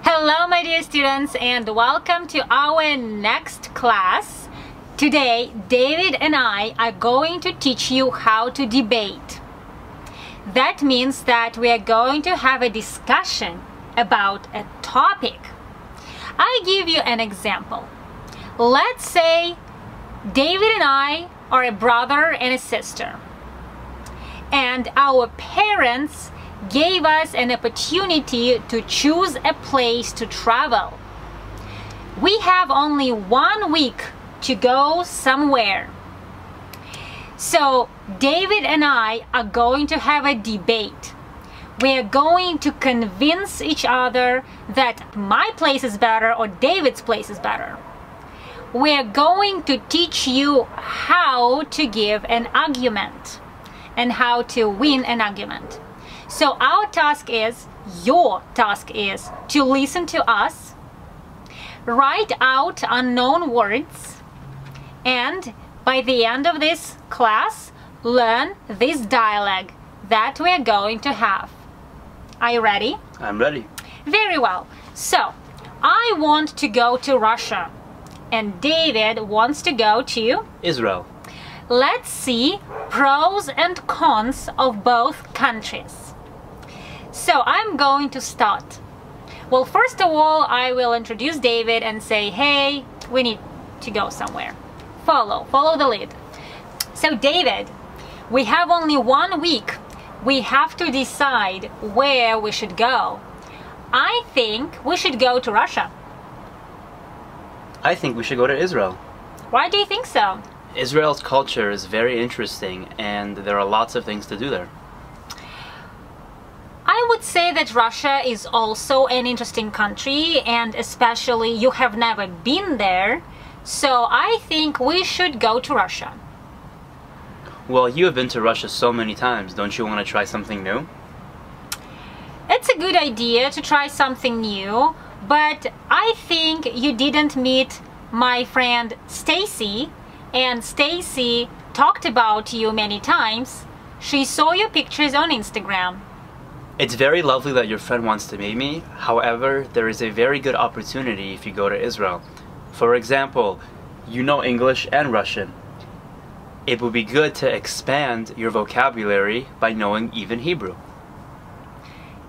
Hello my dear students, and welcome to our next class. Today David and I are going to teach you how to debate. That means that we are going to have a discussion about a topic. I give you an example. Let's say David and I are a brother and a sister, and our parents gave us an opportunity to choose a place to travel. We have only 1 week to go somewhere. So David and I are going to have a debate. We are going to convince each other that my place is better or David's place is better. We are going to teach you how to give an argument and how to win an argument. So our task is, your task is, to listen to us, write out unknown words, and by the end of this class, learn this dialogue that we are going to have. Are you ready? I'm ready. Very well. So, I want to go to Russia, and David wants to go to Israel. Let's see pros and cons of both countries. So I'm going to start. Well, first of all, I will introduce David and say, hey, we need to go somewhere. Follow the lead. So David, we have only 1 week. We have to decide where we should go. I think we should go to Russia. I think we should go to Israel. Why do you think so? Israel's culture is very interesting and there are lots of things to do there. I would say that Russia is also an interesting country, and especially you have never been there, so I think we should go to Russia. Well, you have been to Russia so many times. Don't you want to try something new? It's a good idea to try something new, but I think you didn't meet my friend Stacy, and Stacy talked about you many times. She saw your pictures on Instagram. It's very lovely that your friend wants to meet me. However, there is a very good opportunity if you go to Israel. For example, you know English and Russian. It would be good to expand your vocabulary by knowing even Hebrew.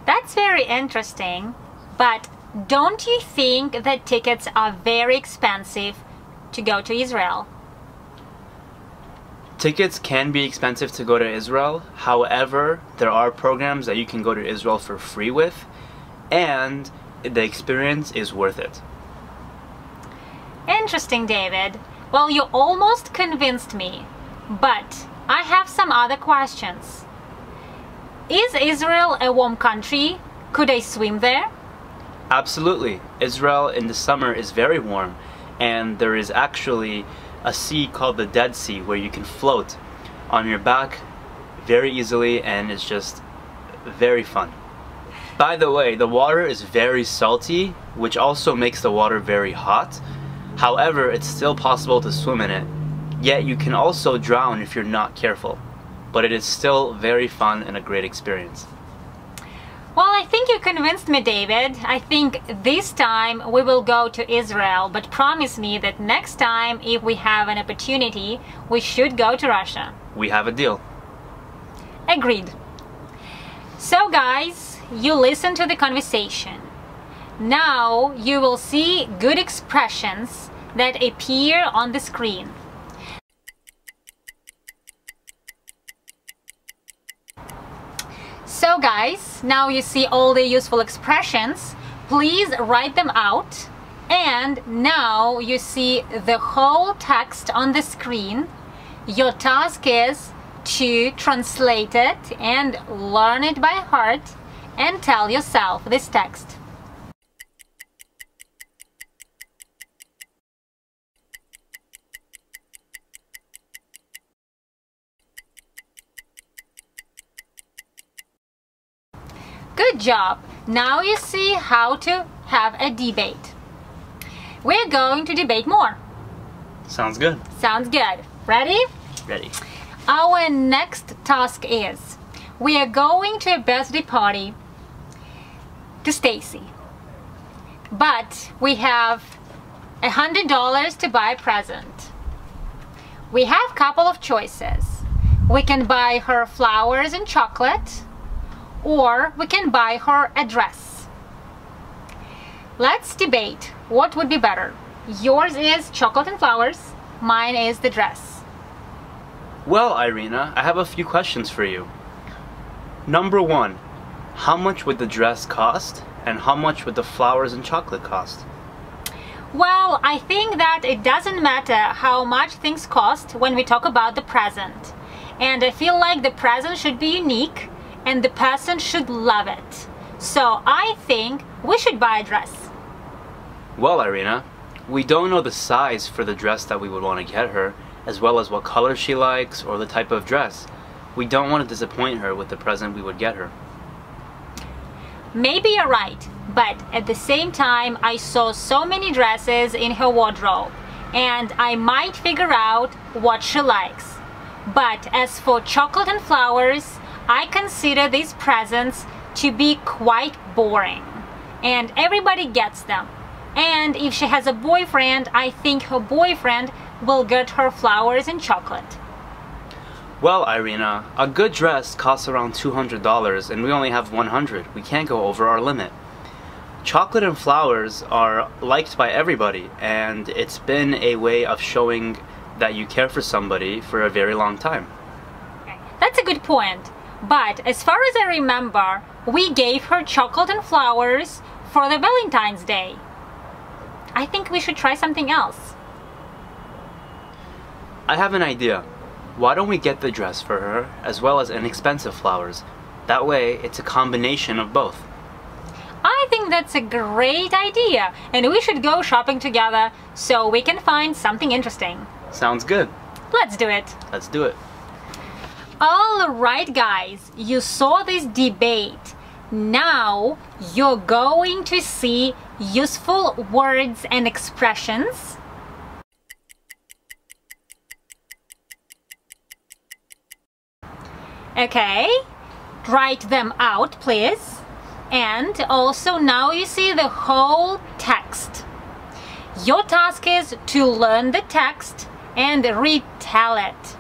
That's very interesting, but don't you think that tickets are very expensive to go to Israel? Tickets can be expensive to go to Israel. However, there are programs that you can go to Israel for free with, and the experience is worth it. Interesting, David. Well, you almost convinced me, but I have some other questions. Is Israel a warm country? Could I swim there? Absolutely. Israel in the summer is very warm, and there is actually a sea called the Dead Sea where you can float on your back very easily, and it's just very fun. By the way, the water is very salty, which also makes the water very hot. However, it's still possible to swim in it, yet you can also drown if you're not careful. But it is still very fun and a great experience. Well, I think you convinced me, David. I think this time we will go to Israel, but promise me that next time, if we have an opportunity, we should go to Russia. We have a deal. Agreed. So guys, you listen to the conversation. Now you will see good expressions that appear on the screen. So guys, now you see all the useful expressions. Please write them out. And now you see the whole text on the screen. Your task is to translate it and learn it by heart and tell yourself this text. Good job! Now you see how to have a debate. We're going to debate more. Sounds good. Sounds good. Ready? Ready. Our next task is, we are going to a birthday party to Stacy. but we have $100 to buy a present. We have a couple of choices. We can buy her flowers and chocolate, or we can buy her a dress. Let's debate what would be better. Yours is chocolate and flowers, mine is the dress. Well, Irina, I have a few questions for you. Number one, how much would the dress cost, and how much would the flowers and chocolate cost? Well, I think that it doesn't matter how much things cost when we talk about the present. And I feel like the present should be unique and the person should love it. So I think we should buy a dress. Well, Irina, we don't know the size for the dress that we would want to get her, as well as what color she likes or the type of dress. We don't want to disappoint her with the present we would get her. Maybe you're right, but at the same time I saw so many dresses in her wardrobe and I might figure out what she likes. But as for chocolate and flowers, I consider these presents to be quite boring and everybody gets them. And if she has a boyfriend, I think her boyfriend will get her flowers and chocolate. Well, Irina, a good dress costs around $200 and we only have 100. We can't go over our limit. Chocolate and flowers are liked by everybody, and it's been a way of showing that you care for somebody for a very long time. That's a good point. But as far as I remember, we gave her chocolate and flowers for the Valentine's Day. I think we should try something else. I have an idea. Why don't we get the dress for her as well as inexpensive flowers? That way, it's a combination of both. I think that's a great idea, and we should go shopping together so we can find something interesting. Sounds good. Let's do it. Let's do it. All right, guys, you saw this debate. Now you're going to see useful words and expressions. Okay, write them out, please. And also now you see the whole text. Your task is to learn the text and retell it.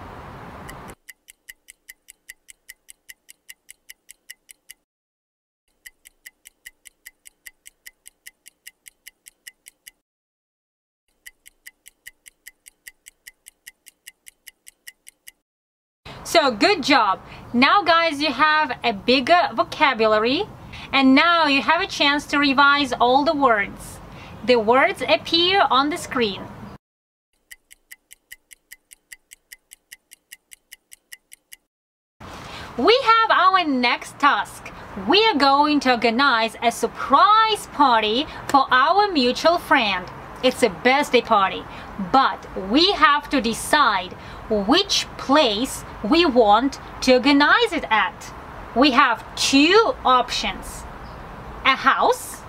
So good job. Now guys, you have a bigger vocabulary and now you have a chance to revise all the words. The words appear on the screen. We have our next task. We are going to organize a surprise party for our mutual friend. It's a birthday party, but we have to decide which place we want to organize it at. We have two options: a house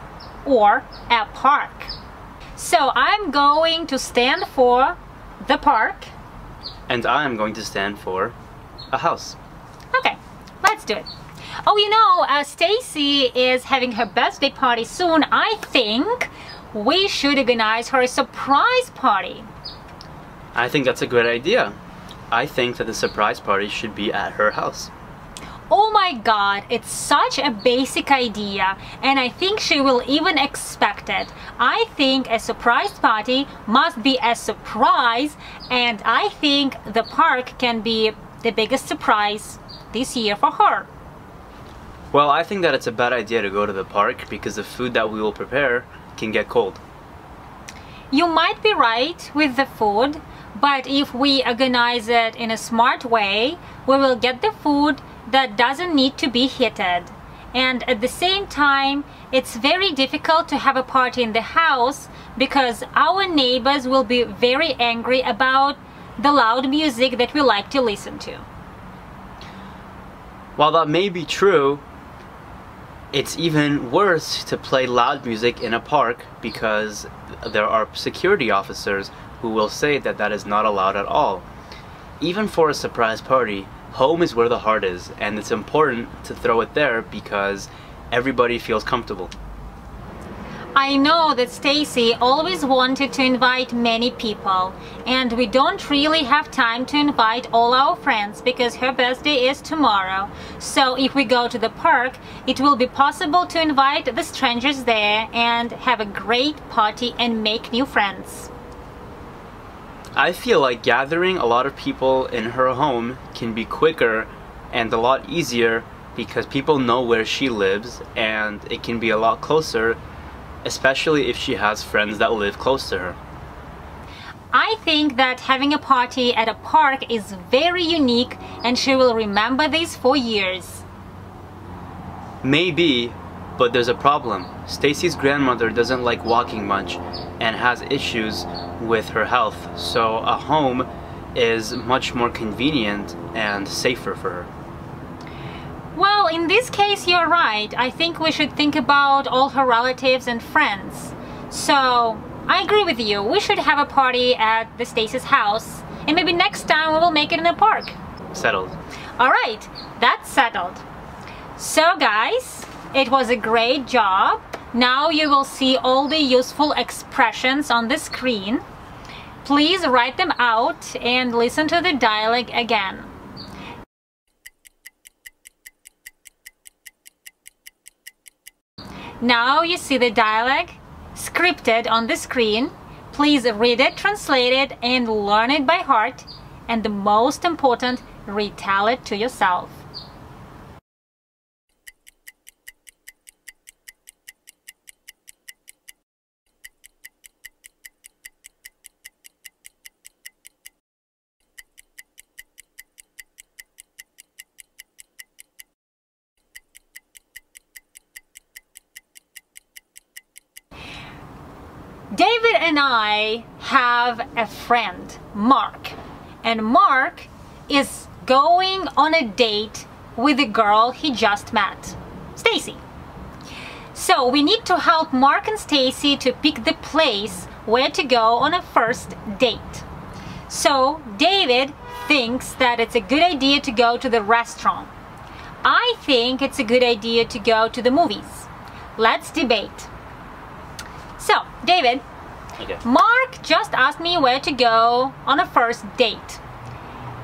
or a park. So I'm going to stand for the park. And I'm going to stand for a house. Okay, let's do it. Oh, you know, Stacy is having her birthday party soon. I think we should organize her a surprise party. I think that's a good idea. I think that the surprise party should be at her house. Oh my god, it's such a basic idea, and I think she will even expect it. I think a surprise party must be a surprise, and I think the park can be the biggest surprise this year for her. Well, I think that it's a bad idea to go to the park because the food that we will prepare can get cold. You might be right with the food, but if we organize it in a smart way, we will get the food that doesn't need to be heated. And at the same time, it's very difficult to have a party in the house because our neighbors will be very angry about the loud music that we like to listen to. While that may be true, it's even worse to play loud music in a park because there are security officers who will say that that is not allowed at all. Even for a surprise party, home is where the heart is, and it's important to throw it there because everybody feels comfortable. I know that Stacy always wanted to invite many people, and we don't really have time to invite all our friends because her birthday is tomorrow. So if we go to the park, it will be possible to invite the strangers there and have a great party and make new friends. I feel like gathering a lot of people in her home can be quicker and a lot easier because people know where she lives, and it can be a lot closer, especially if she has friends that live close to her. I think that having a party at a park is very unique, and she will remember this for years. Maybe, but there's a problem. Stacy's grandmother doesn't like walking much and has issues with her health, so a home is much more convenient and safer for her. Well, in this case, you're right. I think we should think about all her relatives and friends. So, I agree with you. We should have a party at the Stacy's house, and maybe next time we will make it in a park. Settled. Alright, that's settled. So guys, it was a great job. Now you will see all the useful expressions on the screen. Please write them out and listen to the dialogue again. Now you see the dialogue scripted on the screen. Please read it, translate it, and learn it by heart. And the most important, retell it to yourself. David and I have a friend, Mark, and Mark is going on a date with the girl he just met, Stacy. So we need to help Mark and Stacy to pick the place where to go on a first date. So David thinks that it's a good idea to go to the restaurant. I think it's a good idea to go to the movies. Let's debate. So, David, Okay. Mark just asked me where to go on a first date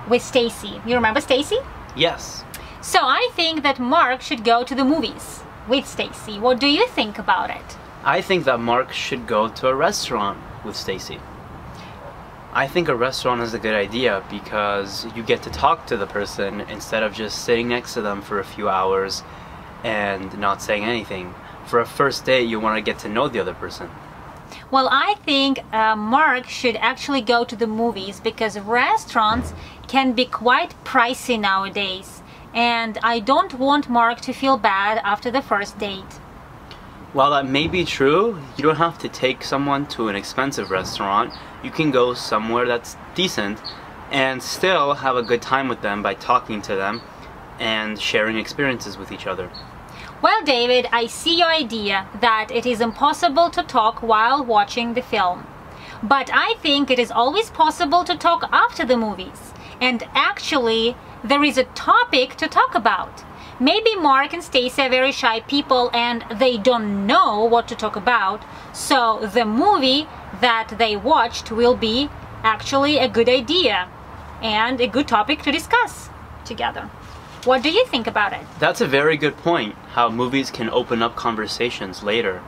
with Stacy. You remember Stacy? Yes. So I think that Mark should go to the movies with Stacy. What do you think about it? I think that Mark should go to a restaurant with Stacy. I think a restaurant is a good idea because you get to talk to the person instead of just sitting next to them for a few hours and not saying anything. For a first date, you want to get to know the other person. Well, I think Mark should actually go to the movies because restaurants can be quite pricey nowadays. And I don't want Mark to feel bad after the first date. While that may be true, you don't have to take someone to an expensive restaurant. You can go somewhere that's decent and still have a good time with them by talking to them and sharing experiences with each other. Well, David, I see your idea that it is impossible to talk while watching the film. But I think it is always possible to talk after the movies. And actually, there is a topic to talk about. Maybe Mark and Stacy are very shy people and they don't know what to talk about. So the movie that they watched will be actually a good idea and a good topic to discuss together. What do you think about it? That's a very good point, how movies can open up conversations later.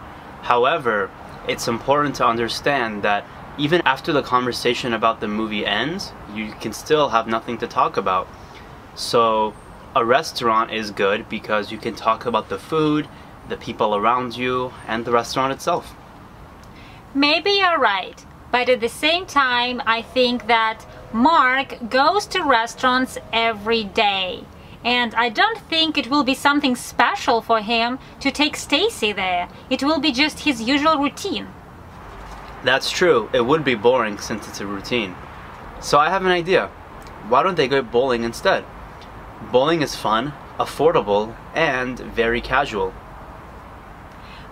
However, it's important to understand that even after the conversation about the movie ends, you can still have nothing to talk about. So a restaurant is good because you can talk about the food, the people around you, and the restaurant itself. Maybe you're right, but at the same time, I think that Mark goes to restaurants every day. And I don't think it will be something special for him to take Stacy there. It will be just his usual routine. That's true. It would be boring since it's a routine. So I have an idea. Why don't they go bowling instead? Bowling is fun, affordable, and very casual.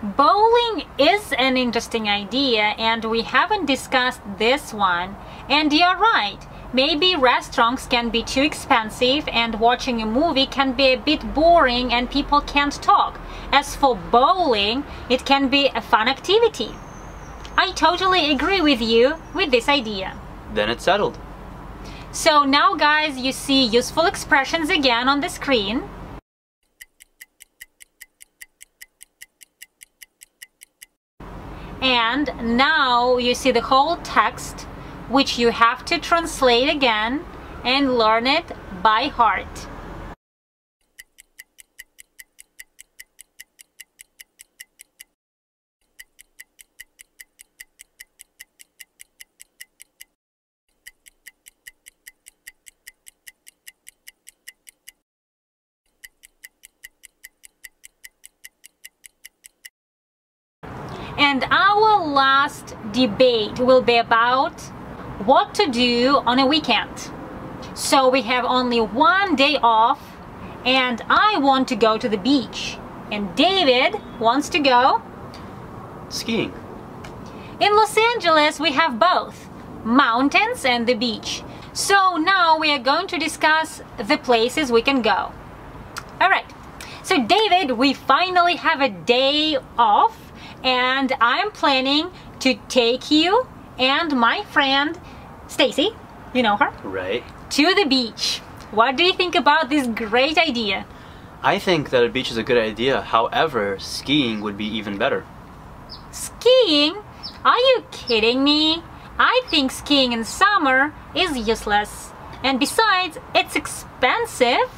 Bowling is an interesting idea, and we haven't discussed this one. And you're right. Maybe restaurants can be too expensive and watching a movie can be a bit boring and people can't talk. As for bowling, it can be a fun activity. I totally agree with you with this idea. Then it's settled. So now guys, you see useful expressions again on the screen. And now you see the whole text, which you have to translate again and learn it by heart. And our last debate will be about what to do on a weekend. So we have only one day off, and I want to go to the beach. And David wants to go skiing. In Los Angeles, we have both mountains and the beach. So now we are going to discuss the places we can go. All right. So David, we finally have a day off. And I'm planning to take you and my friend Stacy, you know her, right, to the beach. What do you think about this great idea? I think that a beach is a good idea. However, skiing would be even better. Skiing? Are you kidding me? I think skiing in summer is useless. And besides, it's expensive.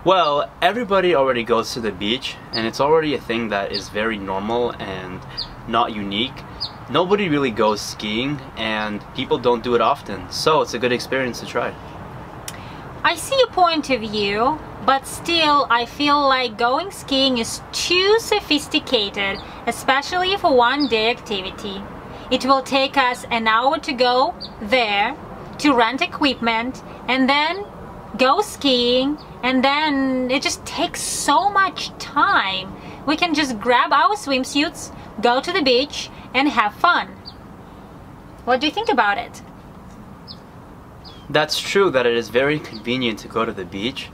Well, everybody already goes to the beach, and it's already a thing that is very normal and not unique. Nobody really goes skiing, and people don't do it often, so it's a good experience to try. I see your point of view, but still I feel like going skiing is too sophisticated, especially for one-day activity. It will take us an hour to go there, to rent equipment, and then go skiing, and then it just takes so much time. We can just grab our swimsuits, go to the beach, and have fun. What do you think about it? That's true that it is very convenient to go to the beach.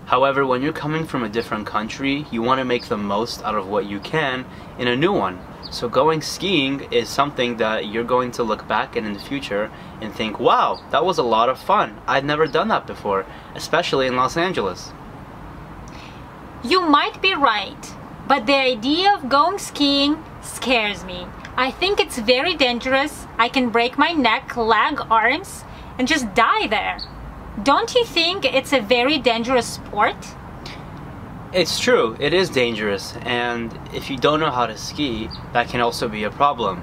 However, when you're coming from a different country, you want to make the most out of what you can in a new one. So going skiing is something that you're going to look back at in the future and think, wow, that was a lot of fun. I'd never done that before, especially in Los Angeles. You might be right, but the idea of going skiing scares me. I think it's very dangerous. I can break my neck, leg, arms, and just die there. Don't you think it's a very dangerous sport? It's true, it is dangerous, and if you don't know how to ski, that can also be a problem.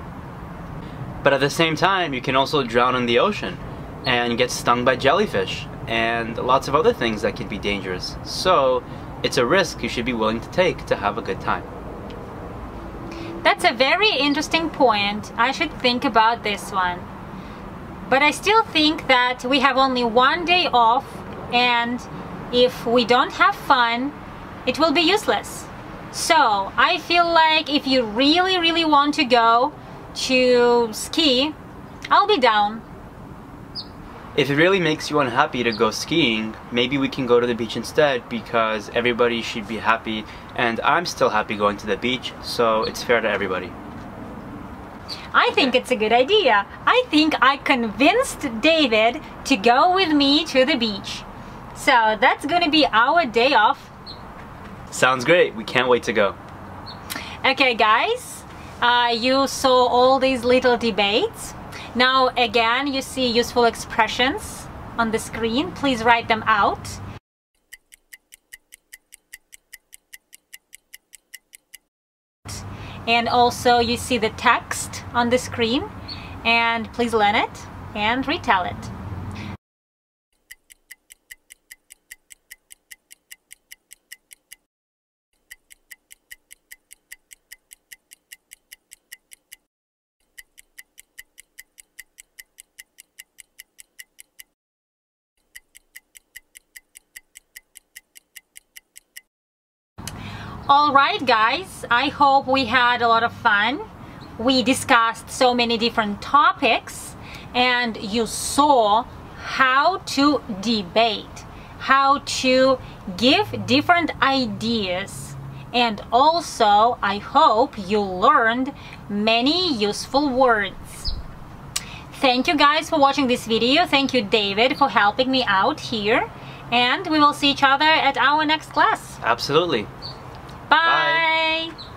But at the same time, you can also drown in the ocean and get stung by jellyfish and lots of other things that can be dangerous. So it's a risk you should be willing to take to have a good time. That's a very interesting point. I should think about this one. But I still think that we have only one day off, and if we don't have fun, it will be useless. So I feel like if you really want to go to ski, I'll be down. If it really makes you unhappy to go skiing, maybe we can go to the beach instead, because everybody should be happy, and I'm still happy going to the beach, so it's fair to everybody. I think it's a good idea. I think I convinced David to go with me to the beach. So that's gonna be our day off. Sounds great. We can't wait to go. Okay guys, you saw all these little debates. Now again, you see useful expressions on the screen. Please write them out. And also you see the text on the screen, and please learn it and retell it. Alright guys, I hope we had a lot of fun. We discussed so many different topics, and you saw how to debate, how to give different ideas And also, I hope you learned many useful words. Thank you guys for watching this video. Thank you, David, for helping me out here. And we will see each other at our next class. Absolutely. Bye. Bye.